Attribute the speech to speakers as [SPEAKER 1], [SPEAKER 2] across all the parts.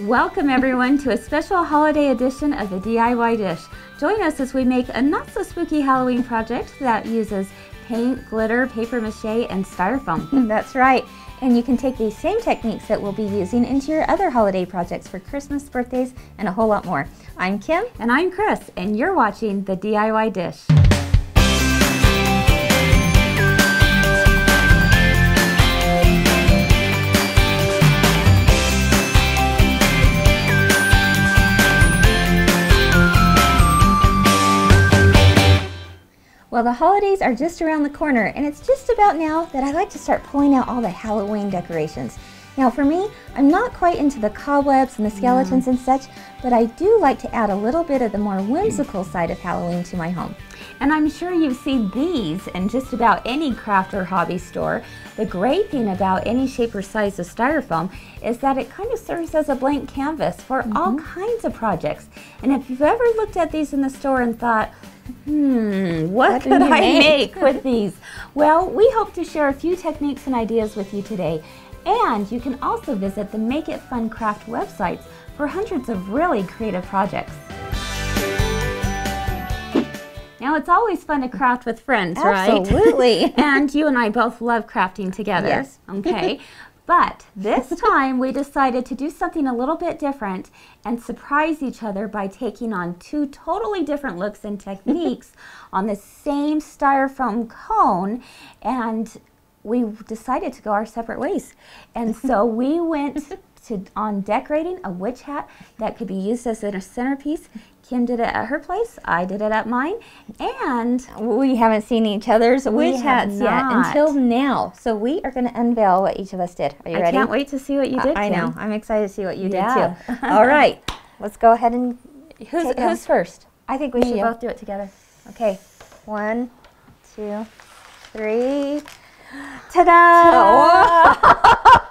[SPEAKER 1] Welcome everyone to a special holiday edition of the DIY Dish. Join us as we make a not so spooky Halloween project that uses paint, glitter, paper mache, and styrofoam.
[SPEAKER 2] That's right. And you can take these same techniques that we'll be using into your other holiday projects for Christmas, birthdays, and a whole lot more. I'm Kim.
[SPEAKER 1] And I'm Chris, and you're watching the DIY Dish.
[SPEAKER 2] Well, the holidays are just around the corner, and it's just about now that I like to start pulling out all the Halloween decorations. Now for me, I'm not quite into the cobwebs and the skeletons and such, but I do like to add a little bit of the more whimsical side of Halloween to my home.
[SPEAKER 1] And I'm sure you've seen these in just about any craft or hobby store. The great thing about any shape or size of styrofoam is that it kind of serves as a blank canvas for all kinds of projects. And if you've ever looked at these in the store and thought, what could I make with these? Well, we hope to share a few techniques and ideas with you today. And you can also visit the Make It Fun Craft websites for hundreds of really creative projects. Now, it's always fun to craft with friends, right?
[SPEAKER 2] Absolutely.
[SPEAKER 1] And you and I both love crafting together.
[SPEAKER 2] Yes.
[SPEAKER 1] Okay. But this time we decided to do something a little bit different and surprise each other by taking on two totally different looks and techniques on the same styrofoam cone, and we decided to go our separate ways. And so we went on decorating a witch hat that could be used as a centerpiece. Kim did it at her place, I did it at mine, and
[SPEAKER 2] we haven't seen each other's witch hats yet until now. So we are going to unveil what each of us did. Are you ready?
[SPEAKER 1] I can't wait to see what you did,
[SPEAKER 2] I
[SPEAKER 1] Kim.
[SPEAKER 2] know. I'm excited to see what you did too. All right. Let's go ahead and who's first? I think we should both do it together. Okay. 1, 2, 3. Ta-da!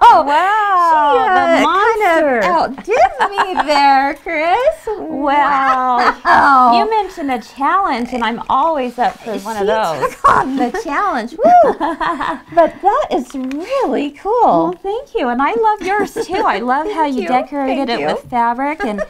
[SPEAKER 1] Oh, wow! The monster!
[SPEAKER 2] Kind of outdid me there, Chris.
[SPEAKER 1] Wow! You mentioned a challenge, and I'm always up for one of those.
[SPEAKER 2] Took on the challenge. Woo! But that is really cool.
[SPEAKER 1] Well, thank you, and I love yours too. I love how you decorated it with fabric, and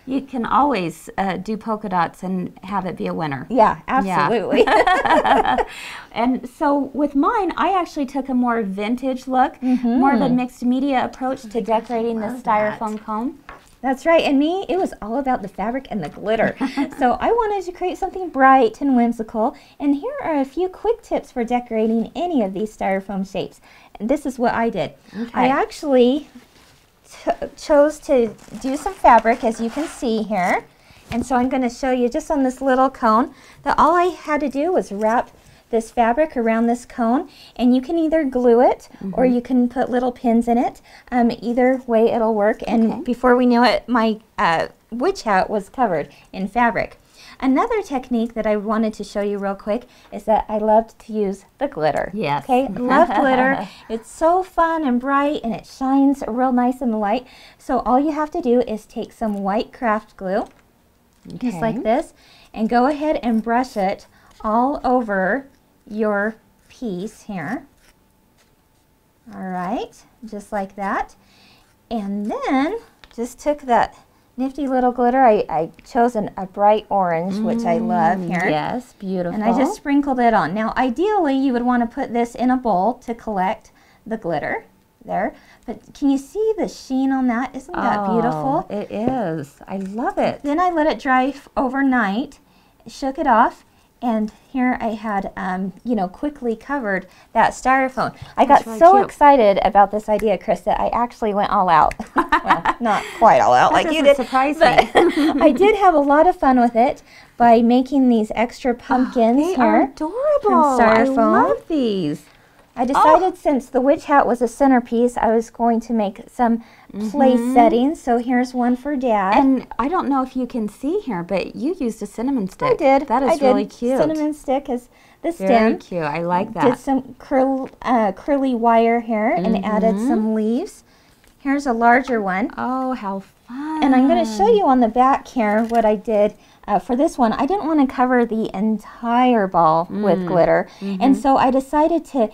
[SPEAKER 1] you can always do polka dots and have it be a winner.
[SPEAKER 2] Yeah, absolutely.
[SPEAKER 1] Yeah. And so with mine, I actually took a more vintage look, more of a mixed media approach to decorating the styrofoam cone.
[SPEAKER 2] That's right, and me, it was all about the fabric and the glitter. So I wanted to create something bright and whimsical, and here are a few quick tips for decorating any of these styrofoam shapes. And this is what I did. Okay. I actually chose to do some fabric, as you can see here, and so I'm going to show you just on this little cone that all I had to do was wrap this fabric around this cone, and you can either glue it or you can put little pins in it. Either way it'll work, and before we knew it, my witch hat was covered in fabric. Another technique that I wanted to show you real quick is that I loved to use the glitter.
[SPEAKER 1] Yes.
[SPEAKER 2] Okay, love glitter. It's so fun and bright, and it shines real nice in the light. So all you have to do is take some white craft glue, just like this, and go ahead and brush it all over your piece here. All right, just like that. And then just took that nifty little glitter. I chose a bright orange, which I love here.
[SPEAKER 1] Yes, beautiful.
[SPEAKER 2] And I just sprinkled it on. Now, ideally, you would want to put this in a bowl to collect the glitter there. But can you see the sheen on that? Isn't that beautiful?
[SPEAKER 1] It is. I love it.
[SPEAKER 2] Then I let it dry overnight, shook it off, and here I had, you know, quickly covered that styrofoam. I got so excited about this idea, Chris, that I actually went all out. Well, not quite all out like you did.
[SPEAKER 1] Surprise me.
[SPEAKER 2] I did have a lot of fun with it by making these extra pumpkins
[SPEAKER 1] they
[SPEAKER 2] here.
[SPEAKER 1] Are adorable.
[SPEAKER 2] From styrofoam.
[SPEAKER 1] I love these.
[SPEAKER 2] I decided since the witch hat was a centerpiece, I was going to make some place settings. So here's one for Dad.
[SPEAKER 1] And I don't know if you can see here, but you used a cinnamon stick.
[SPEAKER 2] I did.
[SPEAKER 1] That is really cute.
[SPEAKER 2] Cinnamon stick is the stem.
[SPEAKER 1] Very cute. I like that.
[SPEAKER 2] Did some curly wire here and added some leaves. Here's a larger one.
[SPEAKER 1] Oh, how fun.
[SPEAKER 2] And I'm going to show you on the back here what I did. For this one, I didn't want to cover the entire ball with glitter, and so I decided to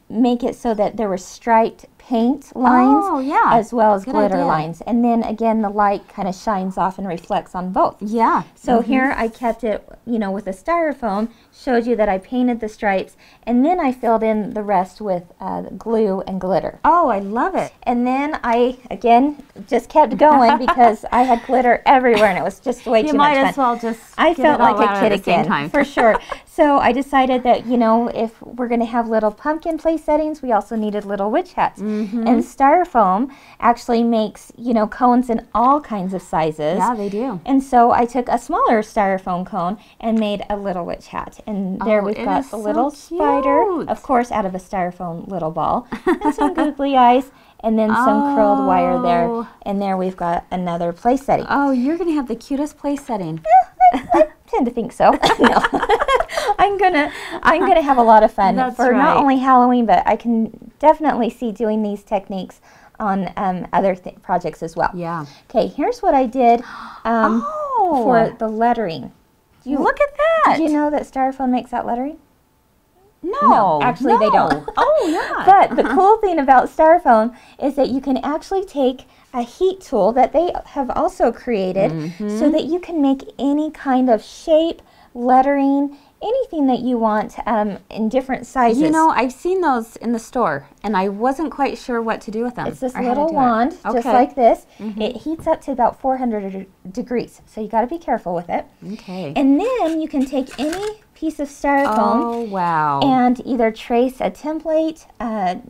[SPEAKER 2] make it so that there were striped paint lines
[SPEAKER 1] Oh, yeah.
[SPEAKER 2] as well as
[SPEAKER 1] Good
[SPEAKER 2] glitter
[SPEAKER 1] idea.
[SPEAKER 2] lines. And then again, the light kind of shines off and reflects on both.
[SPEAKER 1] Yeah.
[SPEAKER 2] So here I kept it, you know, with the styrofoam, showed you that I painted the stripes, and then I filled in the rest with glue and glitter.
[SPEAKER 1] Oh, I love it.
[SPEAKER 2] And then I, again, just kept going because I had glitter everywhere and it was just way
[SPEAKER 1] You
[SPEAKER 2] too
[SPEAKER 1] might
[SPEAKER 2] much
[SPEAKER 1] as
[SPEAKER 2] fun.
[SPEAKER 1] well just
[SPEAKER 2] I
[SPEAKER 1] get
[SPEAKER 2] felt
[SPEAKER 1] it all
[SPEAKER 2] like a
[SPEAKER 1] out
[SPEAKER 2] kid
[SPEAKER 1] at the same
[SPEAKER 2] again,
[SPEAKER 1] time.
[SPEAKER 2] for sure. So I decided that, you know, if we're going to have little pumpkin place settings, we also needed little witch hats.
[SPEAKER 1] Mm-hmm.
[SPEAKER 2] And styrofoam actually makes, you know, cones in all kinds of sizes.
[SPEAKER 1] Yeah, they do.
[SPEAKER 2] And so I took a smaller styrofoam cone and made a little witch hat. And there
[SPEAKER 1] Oh,
[SPEAKER 2] we've
[SPEAKER 1] it
[SPEAKER 2] got
[SPEAKER 1] is
[SPEAKER 2] a little
[SPEAKER 1] so
[SPEAKER 2] spider,
[SPEAKER 1] cute.
[SPEAKER 2] of course, out of a styrofoam little ball, and some googly eyes, and then some curled wire there.
[SPEAKER 1] Oh.
[SPEAKER 2] And there we've got another place setting.
[SPEAKER 1] Oh, you're going to have the cutest place setting.
[SPEAKER 2] I tend to think so. No. I'm gonna have a lot of fun
[SPEAKER 1] That's
[SPEAKER 2] for not
[SPEAKER 1] right.
[SPEAKER 2] only Halloween, but I can definitely see doing these techniques on other projects as well.
[SPEAKER 1] Yeah.
[SPEAKER 2] Okay, here's what I did
[SPEAKER 1] Oh.
[SPEAKER 2] for the lettering.
[SPEAKER 1] Look at that.
[SPEAKER 2] Did you know that styrofoam makes that lettering?
[SPEAKER 1] No.
[SPEAKER 2] actually they don't.
[SPEAKER 1] Oh, yeah.
[SPEAKER 2] But the cool thing about styrofoam is that you can actually take a heat tool that they have also created so that you can make any kind of shape, lettering, anything that you want in different sizes.
[SPEAKER 1] You know, I've seen those in the store, and I wasn't quite sure what to do with them.
[SPEAKER 2] It's this
[SPEAKER 1] or how to
[SPEAKER 2] little
[SPEAKER 1] do it.
[SPEAKER 2] wand, just
[SPEAKER 1] Okay.
[SPEAKER 2] like this. It heats up to about 400 degrees, so you got to be careful with it.
[SPEAKER 1] Okay.
[SPEAKER 2] And then you can take any piece of styrofoam
[SPEAKER 1] Oh, wow.
[SPEAKER 2] and either trace a template,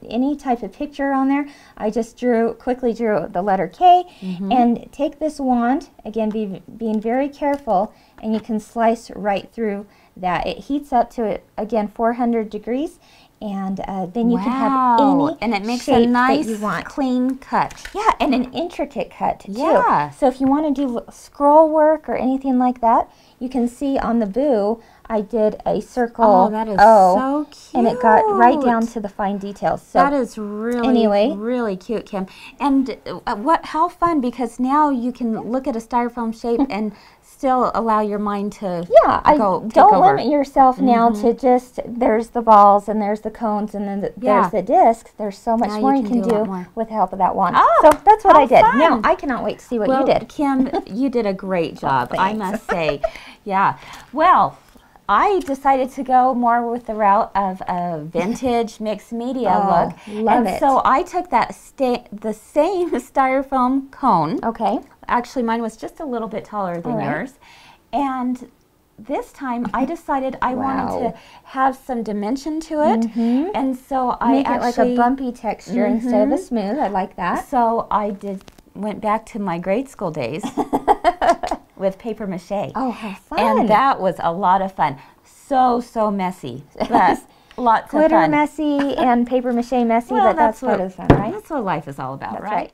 [SPEAKER 2] any type of picture on there. I just quickly drew the letter K, and take this wand, again being very careful, and you can slice right through that. It heats up to, again, 400 degrees, and then you can have any
[SPEAKER 1] and it makes
[SPEAKER 2] shape
[SPEAKER 1] a nice,
[SPEAKER 2] that you want.
[SPEAKER 1] clean cut.
[SPEAKER 2] Yeah, and an intricate cut too.
[SPEAKER 1] Yeah.
[SPEAKER 2] So if you want to do scroll work or anything like that, you can see on the boo, I did a circle
[SPEAKER 1] Oh, that is
[SPEAKER 2] O,
[SPEAKER 1] so cute.
[SPEAKER 2] and it got right down to the fine details. So
[SPEAKER 1] That is really,
[SPEAKER 2] anyway.
[SPEAKER 1] really cute, Kim. And how fun, because now you can look at a styrofoam shape and still allow your mind to
[SPEAKER 2] yeah, I
[SPEAKER 1] take
[SPEAKER 2] don't
[SPEAKER 1] over.
[SPEAKER 2] limit yourself now to just there's the balls and there's the cones and then
[SPEAKER 1] Yeah.
[SPEAKER 2] there's the discs. There's so much
[SPEAKER 1] Now you
[SPEAKER 2] more you
[SPEAKER 1] can
[SPEAKER 2] can
[SPEAKER 1] do a lot
[SPEAKER 2] do
[SPEAKER 1] more.
[SPEAKER 2] with the help of that wand.
[SPEAKER 1] Oh,
[SPEAKER 2] so that's what
[SPEAKER 1] how
[SPEAKER 2] I did.
[SPEAKER 1] fun.
[SPEAKER 2] Now I cannot wait to see what
[SPEAKER 1] Well,
[SPEAKER 2] you did.
[SPEAKER 1] Kim, you did a great job, I
[SPEAKER 2] thanks.
[SPEAKER 1] must say. Yeah. Well, I decided to go more with the route of a vintage mixed media
[SPEAKER 2] Oh,
[SPEAKER 1] look.
[SPEAKER 2] love
[SPEAKER 1] and
[SPEAKER 2] it.
[SPEAKER 1] so I took that the same styrofoam cone.
[SPEAKER 2] Okay.
[SPEAKER 1] Actually, mine was just a little bit taller than
[SPEAKER 2] All right.
[SPEAKER 1] yours. And this time I decided I wanted
[SPEAKER 2] Wow.
[SPEAKER 1] to have some dimension to it. And so
[SPEAKER 2] Make
[SPEAKER 1] I
[SPEAKER 2] it like
[SPEAKER 1] actually
[SPEAKER 2] a bumpy texture instead of a smooth. I like that.
[SPEAKER 1] So I went back to my grade school days with paper mache.
[SPEAKER 2] Oh, how fun.
[SPEAKER 1] And that was a lot of fun. So messy, but lots of
[SPEAKER 2] Glitter
[SPEAKER 1] fun.
[SPEAKER 2] messy and paper mache messy,
[SPEAKER 1] Well,
[SPEAKER 2] but that's part
[SPEAKER 1] what-
[SPEAKER 2] of the fun, right?
[SPEAKER 1] That's what life is all about,
[SPEAKER 2] That's
[SPEAKER 1] right?
[SPEAKER 2] right.